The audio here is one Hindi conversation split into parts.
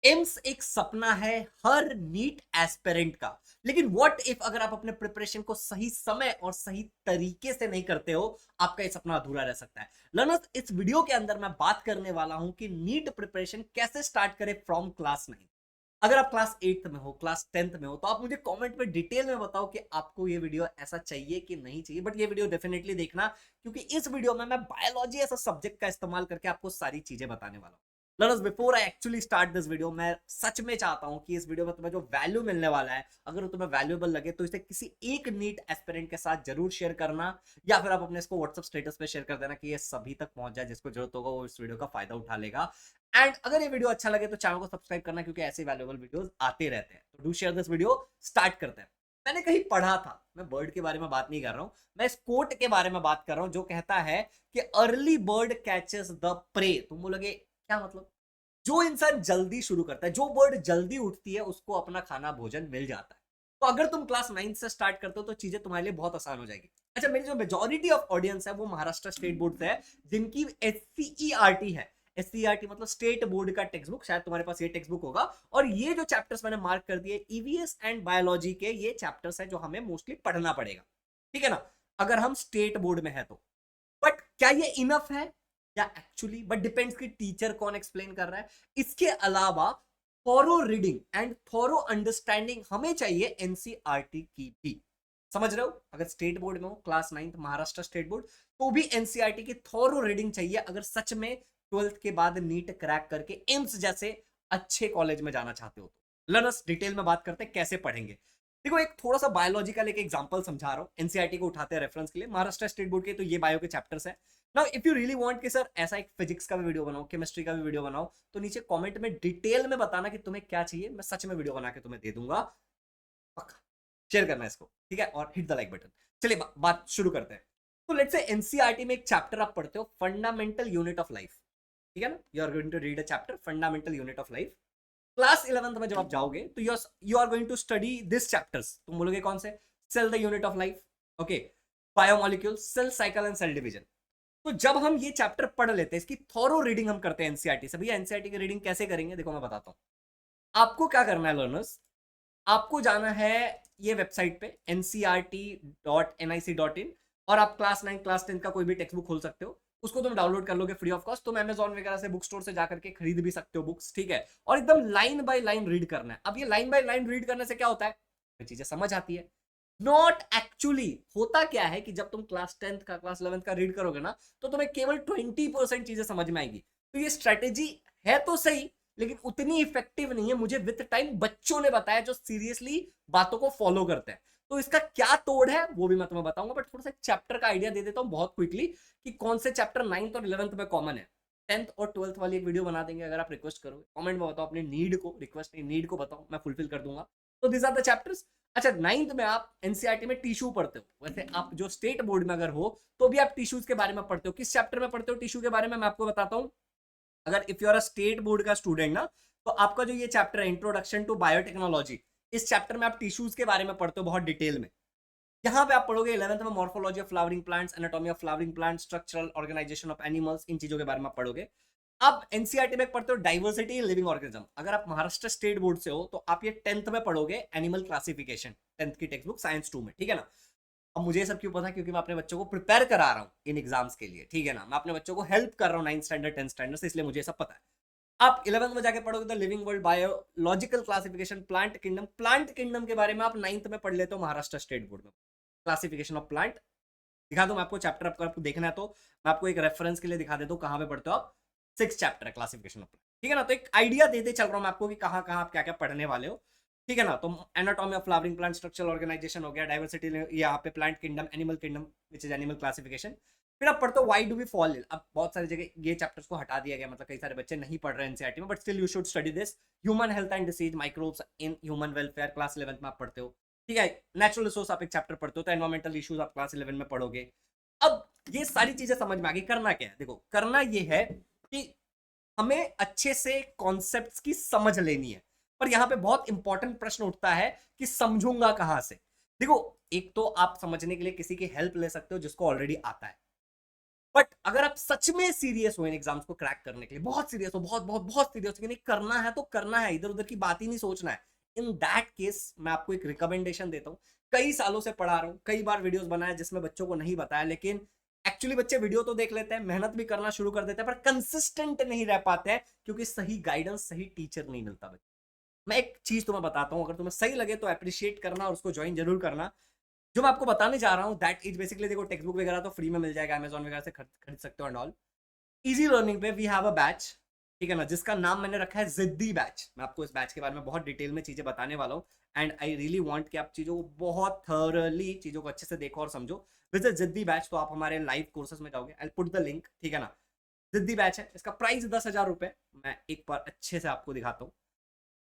एम्स एक सपना है हर नीट एस्पिरेंट का। लेकिन व्हाट इफ अगर आप अपने प्रिपरेशन को सही समय और सही तरीके से नहीं करते हो, आपका ये सपना अधूरा रह सकता है। लर्नर्स, इस वीडियो के अंदर मैं बात करने वाला हूं कि नीट प्रिपरेशन कैसे स्टार्ट करें फ्रॉम क्लास 9। अगर आप क्लास 8th में हो, क्लास 10th में हो, तो आप मुझे कमेंट में डिटेल में बताओ कि आपको ये वीडियो ऐसा चाहिए कि नहीं चाहिए। बट ये वीडियो डेफिनेटली देखना, क्योंकि इस वीडियो में मैं बायोलॉजी ऐसा सब्जेक्ट का इस्तेमाल करके आपको सारी चीजें बताने वाला हूं। Learners, before I actually start this video, मैं सच में चाहता हूं कि इस वीडियो में तुम्हें जो वैल्यू मिलने वाला है, अगर वो तुम्हें वैल्यूएबल लगे तो इसे किसी एक नीट एस्पिरेंट के साथ जरूर शेयर करना, या फिर आप अपने इसको व्हाट्सएप स्टेटस पे शेयर कर देना कि ये सभी तक पहुंच जाए, जिसको जरूरत होगा वो इस वीडियो का फायदा उठा लेगा। एंड अगर ये वीडियो अच्छा लगे तो चैनल को सब्सक्राइब करना, क्योंकि ऐसे वैल्यूएबल वीडियोस आते रहते हैं। तो do share this video. Start करते हैं। मैंने कहीं पढ़ा था, मैं बर्ड के बारे में बात नहीं कर रहा हूं, मैं इस कोट के बारे में बात कर रहा हूं जो कहता है कि early bird catches the prey. तुम बोलोगे क्या मतलब? जो इंसान जल्दी शुरू करता है, जो बर्ड जल्दी उठती है, उसको अपना खाना भोजन मिल जाता है। तो अगर तुम क्लास 9 से स्टार्ट करते हो तो चीजें तुम्हारे लिए बहुत आसान हो जाएगी। अच्छा, मेरी जो मेजोरिटी ऑफ ऑडियंस है वो महाराष्ट्र स्टेट बोर्ड से है, जिनकी एससीईआरटी है। एससीईआरटी मतलब स्टेट बोर्ड का टेक्स्ट बुक, शायद तुम्हारे पास ये टेक्स्ट बुक होगा। और ये जो चैप्टर्स मैंने मार्क कर दिए ईवीएस एंड बायोलॉजी के, ये चैप्टर्स है जो हमें मोस्टली पढ़ना पड़ेगा। ठीक है ना, अगर हम स्टेट बोर्ड में है तो। बट क्या ये इनफ है? या एक्चुअली बट डिपेंड्स कि टीचर कौन एक्सप्लेन कर रहा है। इसके अलावा thorough reading and thorough understanding हमें चाहिए एनसीईआरटी की भी। समझ रहे हो? अगर स्टेट बोर्ड में हो, क्लास 9 महाराष्ट्र स्टेट बोर्ड, तो भी एनसीईआरटी की थॉरो रीडिंग चाहिए अगर सच में 12th के बाद नीट क्रैक करके एम्स जैसे अच्छे कॉलेज में जाना चाहते हो तो। लर्नर्स, डिटेल में बात करते हैं कैसे पढ़ेंगे। देखो, एक थोड़ा सा बायोलॉजिकल एक एग्जांपल समझा रहा हूँ, एनसीईआरटी को उठाते हैं रेफरेंस के लिए। महाराष्ट्र स्टेट बोर्ड के तो ये बायो के चैप्टर्स है। Now if you really want कि सर ऐसा एक फिजिक्स का भी वीडियो बनाओ, केमिस्ट्री का भी वीडियो बनाओ, तो नीचे कमेंट में डिटेल में बताना कि तुम्हें क्या चाहिए, मैं सच में वीडियो बना के तुम्हें दे दूंगा। पक्का शेयर करना है इसको, ठीक है? और हिट द लाइक बटन। चलिए बात शुरू करते हैं। तो लेट्स से एनसीईआरटी में एक चैप्टर आप पढ़ते हो, फंडामेंटल यूनिट ऑफ लाइफ। ठीक है ना, you are going to read a chapter fundamental unit of life. Class 11th में जब आप जाओगे तो you are going to study this chapters. तुम बोलोगे कौन से? Cell the unit of life, okay, biomolecule, cell cycle and cell division. तो जब हम ये चैप्टर पढ़ लेते हैं, इसकी थॉरो रीडिंग हम करते हैं एनसीईआरटी से। भैया एनसीईआरटी की रीडिंग कैसे करेंगे, देखो मैं बताता हूँ। आपको क्या करना है लर्नर्स, आपको जाना है ये वेबसाइट पे ncrt.nic.in, और आप क्लास 9 क्लास 10 का कोई भी टेक्स्ट बुक खोल सकते हो। उसको तुम डाउनलोड कर लोगे फ्री ऑफ कॉस्ट। तुम अमेजॉन वगैरह से बुक स्टोर से जाकर के खरीद भी सकते हो बुक्स, ठीक है? और एकदम लाइन बाय लाइन रीड करना है। अब ये लाइन बाय लाइन रीड करने से क्या होता है, चीजें समझ आती है। नॉट एक्चुअली, होता क्या है कि जब तुम क्लास 10th का क्लास 11th का रीड करोगे ना, तो तुम्हें केवल 20% चीजें समझ में आएगी। तो ये स्ट्रेटेजी है तो सही, लेकिन उतनी इफेक्टिव नहीं है। मुझे विद टाइम बच्चों ने बताया जो सीरियसली बातों को फॉलो करते हैं। तो इसका क्या तोड़ है वो भी मैं तुम्हें बताऊंगा, बट थोड़ा सा चैप्टर का आइडिया दे देता हूं बहुत क्विकली कि कौन से चैप्टर 9th और 11th में कॉमन है। 10th और 12th वाली एक वीडियो बना देंगे अगर आप रिक्वेस्ट करोगे। कमेंट में बताओ अपनी नीड को, रिक्वेस्ट नहीं, नीड को बताओ, मैं फुलफिल कर दूंगा। तो दिस आर द चैप्टर्स। अच्छा, 9th में आप एनसीईआरटी में टिश्यू पढ़ते हो। वैसे आप जो स्टेट बोर्ड में अगर हो तो भी आप टिश्यूज के बारे में पढ़ते हो। किस चैप्टर में पढ़ते हो टिश्यू के बारे में, मैं आपको बताता हूं। अगर if you are a state board का स्टूडेंट ना, तो आपका जो ये चैप्टर है इंट्रोडक्शन टू बायोटेक्नोलॉजी, इस चैप्टर में आप टिश्यूज के बारे में पढ़ते हो बहुत डिटेल में। यहाँ पे आप पढ़ोगे 11th में morphology of flowering plants, anatomy of flowering plants, structural organisation of animals, इन चीजों के बारे में आप पढ़ोगे। अब एनसीईआरटी में पढ़ते हो डाइवर्सिटी इन लिविंग ऑर्गेनिज्म। अगर आप महाराष्ट्र स्टेट बोर्ड से हो तो आप ये 10th में पढ़ोगे, एनिमल क्लासिफिकेशन, 10th की टेक्स्ट बुक साइंस 2 में, ठीक है ना? अब मुझे सब क्यों पता है, क्योंकि मैं अपने बच्चों को प्रिपेयर करा रहा हूँ इन एग्जाम्स के लिए, ठीक है ना? मैं अपने बच्चों को हेल्प कर रहा हूँ 9th स्टैंडर्ड 10th स्टैंडर्ड से, इसलिए मुझे सब पता है। आप 11th में जाके पढ़ोगे तो living world, biological classification, plant kingdom. Plant kingdom के बारे में आप 9th में पढ़ लेते हो महाराष्ट्र स्टेट बोर्ड में। क्लासिफिकेशन ऑफ प्लांट दिखा दूं मैं आपको चैप्टर, आपको देखना है तो मैं आपको एक रेफरेंस के लिए दिखा देता हूँ कहां पे पढ़ते हो आप। 6 चैप्टर है क्लासिफिकेशन ऑफ प्लांट, ठीक है ना? तो एक आइडिया देते चल रहा हूं मैं आपको कि कहां कहां आप क्या क्या पढ़ने वाले हो, ठीक है ना? तो anatomy of flowering plant, structural organization हो गया, डाइवर्सिटी यहाँ पे plant kingdom, animal kingdom which is animal classification. फिर आप पढ़ते हो why do we fall ill. अब बहुत सारी जगह ये चैप्टर्स को हटा दिया गया, मतलब कई सारे बच्चे नहीं पढ़ रहे हैं एनसीईआरटी में, but still you should study this. Human health and disease, microbes in human welfare, class 11th में आप पढ़ते हो, ठीक है? नेचुरल रिसोर्स आप एक चैप्टर पढ़ते हो, तो एनवायरमेंटल इश्यूज आप क्लास 11 में पढ़ोगे। अब ये सारी चीजें समझ में आ गई। करना क्या है, देखो करना ये है कि हमें अच्छे से कॉन्सेप्ट्स की समझ लेनी है। पर यहां पे बहुत इंपॉर्टेंट प्रश्न उठता है कि समझूंगा कहां से। देखो, एक तो आप समझने के लिए किसी की हेल्प ले सकते हो जिसको ऑलरेडी आता है, बट अगर आप सच में सीरियस हो इन एग्जाम्स को क्रैक करने के लिए, बहुत सीरियस हो, बहुत बहुत बहुत सीरियस हो कि नहीं करना है तो करना है, इधर उधर की बात ही नहीं सोचना है, इन दैट केस मैं आपको एक रिकमेंडेशन देता हूँ। कई सालों से पढ़ा रहा हूँ, कई बार वीडियोस बनाए जिसमें बच्चों को नहीं बताया, लेकिन एक्चुअली बच्चे वीडियो तो देख लेते हैं, मेहनत भी करना शुरू कर देते हैं, पर कंसिस्टेंट नहीं रह पाते हैं क्योंकि सही गाइडेंस, सही टीचर नहीं मिलता बच्चे। मैं एक चीज तुम्हें बताता हूँ, अगर तुम्हें सही लगे तो अप्रिशिएट करना और उसको ज्वाइन जरूर करना। जो मैं आपको बताने जा रहा हूँ दैट इज बेसिकली, देखो टेक्स्ट बुक वगैरह तो फ्री में मिल जाएगा, अमेजॉन वगैरह से खरीद सकते हो एंड ऑल। इजी लर्निंग पे वी हैव अ बैच, ठीक है ना, जिसका नाम मैंने रखा है जिद्दी बैच। मैं आपको इस बैच के बारे में बहुत डिटेल में चीजें बताने वाला हूँ, एंड आई रियली वांट कि आप चीजों को बहुत थॉरली, चीजों को अच्छे से देखो और समझो। विजिट जिद्दी बैच, तो आप हमारे लाइव कोर्सेज में जाओगे, आई पुट द लिंक, ठीक है ना। जिद्दी बैच है, इसका प्राइस 10,000 रुपए। मैं एक बार अच्छे से आपको दिखाता हूँ।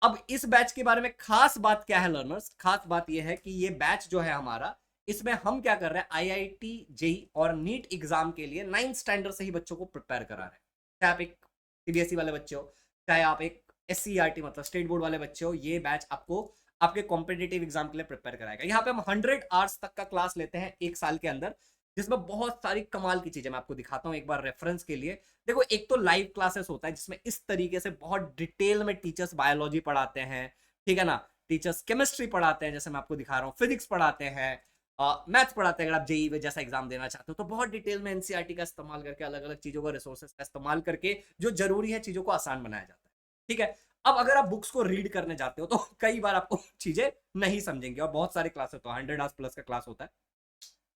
अब इस बैच के बारे में खास बात क्या है लर्नर्स, खास बात यह है कि ये बैच जो है हमारा, इसमें हम क्या कर रहे हैं, आईआईटी जेई और नीट एग्जाम के लिए 9th स्टैंडर्ड से ही बच्चों को प्रिपेयर करा रहे हैं। चाहे आप एक सीबीएसई वाले बच्चे हो, चाहे आप एक एससीईआरटी मतलब स्टेट बोर्ड वाले बच्चे हो, ये बैच आपको आपके कॉम्पिटेटिव एग्जाम के लिए प्रिपेयर कराएगा। यहाँ पे हम 100 आवर्स तक का क्लास लेते हैं एक साल के अंदर, जिसमें बहुत सारी कमाल की चीजें मैं आपको दिखाता हूँ एक बार रेफरेंस के लिए। देखो, एक तो लाइव क्लासेस होता है जिसमें इस तरीके से बहुत डिटेल में टीचर्स बायोलॉजी पढ़ाते हैं, ठीक है ना, टीचर्स केमिस्ट्री पढ़ाते हैं जैसे मैं आपको दिखा रहा हूँ, फिजिक्स पढ़ाते हैं, मैथ्स पढ़ाते हैं। अगर आप जेई जैसा एग्जाम देना चाहते हो तो बहुत डिटेल में एनसीईआरटी का इस्तेमाल करके, अलग अलग चीजों का, रिसोर्सेज का इस्तेमाल करके जो जरूरी है चीजों को आसान बनाया जाता है, ठीक है। अब अगर आप बुक्स को रीड करने जाते हो तो कई बार आपको चीजें नहीं समझेंगे, और बहुत सारे क्लास होते हैं, 100 आवर्स प्लस का क्लास होता है।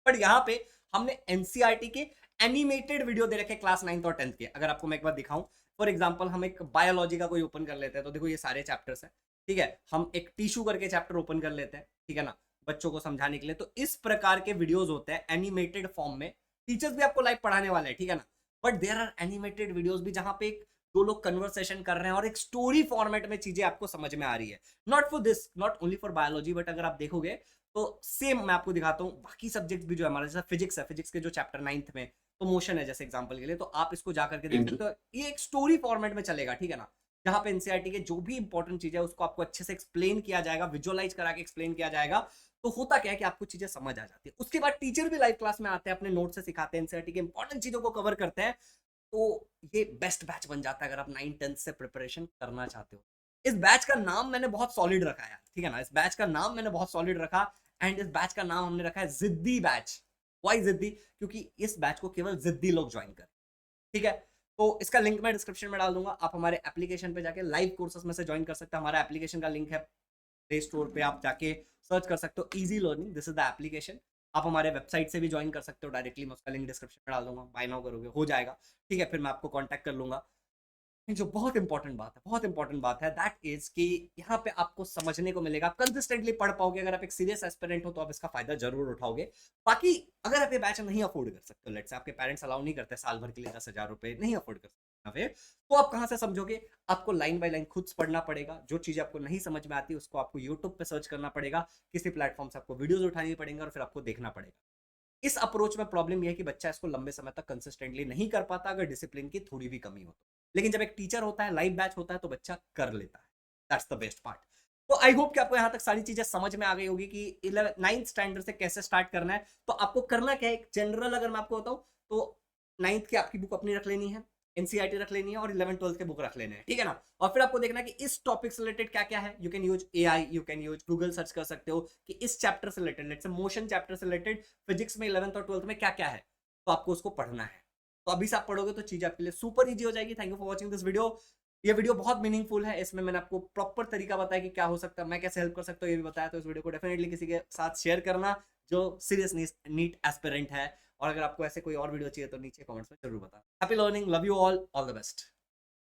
बट यहाँ पे हमने एनसीईआरटी के एनिमेटेड वीडियो दे रखे क्लास 9th और 10th के। अगर आपको मैं एक बार दिखाऊं, फॉर एग्जांपल हम एक बायोलॉजी का कोई ओपन कर लेते हैं, तो देखो ये सारे चैप्टर्स हैं, ठीक है। हम एक टिश्यू करके चैप्टर ओपन कर लेते हैं, ठीक है ना, बच्चों को समझाने के लिए। तो इस प्रकार के वीडियोस होते हैं एनिमेटेड फॉर्म में। टीचर्स भी आपको लाइव पढ़ाने वाले हैं, ठीक है ना, but there are animated videos भी जहां पे एक दो लोग कन्वर्सेशन कर रहे हैं और एक स्टोरी फॉर्मेट में चीजें आपको समझ में आ रही है। Not for this, not only for biology, but अगर आप देखोगे तो सेम मैं आपको दिखाता हूँ बाकी सब्जेक्ट भी जो है हमारा, जैसे फिजिक्स है, फिजिक्स के जो चैप्टर 9th में तो मोशन है जैसे एग्जांपल के लिए, तो आप इसको जाकर के देख सकते हो, ये एक स्टोरी फॉर्मेट में चलेगा, ठीक है ना, जहां पे एनसीईआरटी के जो भी इंपॉर्टेंट चीज है उसको आपको अच्छे से एक्सप्लेन किया जाएगा, विजुअलाइज करा के एक्सप्लेन किया जाएगा। तो होता क्या है कि आपको चीजें समझ आ जाती है। उसके बाद टीचर भी लाइव क्लास में आते हैं, अपने नोट से सिखाते हैं, एनसीईआरटी के इंपॉर्टेंट चीजों को कवर करते हैं। तो ये बेस्ट बैच बन जाता है अगर आप 9th-10th से प्रिपरेशन करना चाहते हो। इस बैच का नाम मैंने बहुत सॉलिड रखा है, ठीक है ना, इस बैच का नाम मैंने बहुत सॉलिड रखा, एंड इस बैच का नाम हमने रखा है जिद्दी बैच। वाई जिद्दी? क्योंकि इस बैच को केवल जिद्दी लोग ज्वाइन करें, ठीक है। तो इसका लिंक मैं डिस्क्रिप्शन में डाल दूंगा, आप हमारे एप्लीकेशन पे जाके लाइव कोर्सेस में से ज्वाइन कर सकते हैं। हमारा एप्लीकेशन का लिंक है प्ले स्टोर पे, आप जाके सर्च कर सकते हो, easy learning, this is the application. आप हमारे वेबसाइट से भी ज्वाइन कर सकते हो डायरेक्टली, मैं उसका लिंक डिस्क्रिप्शन में डाल दूंगा, बाय नाउ करोगे हो जाएगा, ठीक है। फिर मैं आपको कॉन्टैक्ट कर लूंगा। जो बहुत इंपॉर्टेंट बात है, बहुत इंपॉर्टेंट बात है, दैट इज कि यहाँ पे आपको समझने को मिलेगा, आप कंसिस्टेंटली पढ़ पाओगे। अगर आप एक सीरियस एस्पिरेंट हो तो आप इसका फायदा जरूर उठाओगे। बाकी अगर आप ये बैच नहीं अफोर्ड कर सकते हो, लेट्स से आपके पेरेंट्स अलाउ नहीं करते साल भर के लिए 10,000 रुपए नहीं अफोर्ड कर सकते, तो आप कहाँ से समझोगे? आपको लाइन बाय लाइन खुद पढ़ना पड़ेगा। जो चीज आपको नहीं समझ में आती उसको आपको यूट्यूब पे सर्च करना पड़ेगा, किसी प्लेटफॉर्म से आपको वीडियोज उठानी पड़ेंगे और फिर आपको देखना पड़ेगा। इस अप्रोच में प्रॉब्लम यह है कि बच्चा इसको लंबे समय तक कंसिस्टेंटली नहीं कर पाता अगर डिसिप्लिन की थोड़ी भी कमी हो तो। लेकिन जब एक टीचर होता है, लाइव बैच होता है, तो बच्चा कर लेता है। That's the best part. तो आई होप कि आपको यहां तक सारी चीजें समझ में आ गई होगी कि 9th स्टैंडर्ड से कैसे स्टार्ट करना है। तो आपको करना क्या है, एक जनरल अगर मैं आपको बताऊं तो 9th की आपकी बुक अपनी रख लेनी है, एनसीईआरटी रख लेनी है, और 11th-12th के बुक रख लेने हैं, ठीक है ना। और फिर आपको देखना है कि इस टॉपिक से रिलेटेड क्या क्या है। You can use AI, you can use Google, search कर सकते हो कि इस चैप्टर से related, let's say motion chapter से रिलेटेड फिजिक्स में 11th और 12th में क्या क्या है, तो आपको उसको पढ़ना है। तो अभी से आप पढ़ोगे तो चीज आपके लिए सुपर इजी हो जाएगी। Thank you for watching this video. ये वीडियो बहुत मीनिंगफुल है, इसमें मैंने आपको प्रॉपर तरीका बताया कि क्या हो सकता है, मैं कैसे हेल्प कर सकता हूँ ये भी बताया। तो इस वीडियो को डेफिनेटली किसी के साथ शेयर करना जो सीरियस नीट एस्पिरेंट है। और अगर आपको ऐसे कोई और वीडियो चाहिए तो नीचे कमेंट्स में जरूर बताना। Happy learning, love you all the best.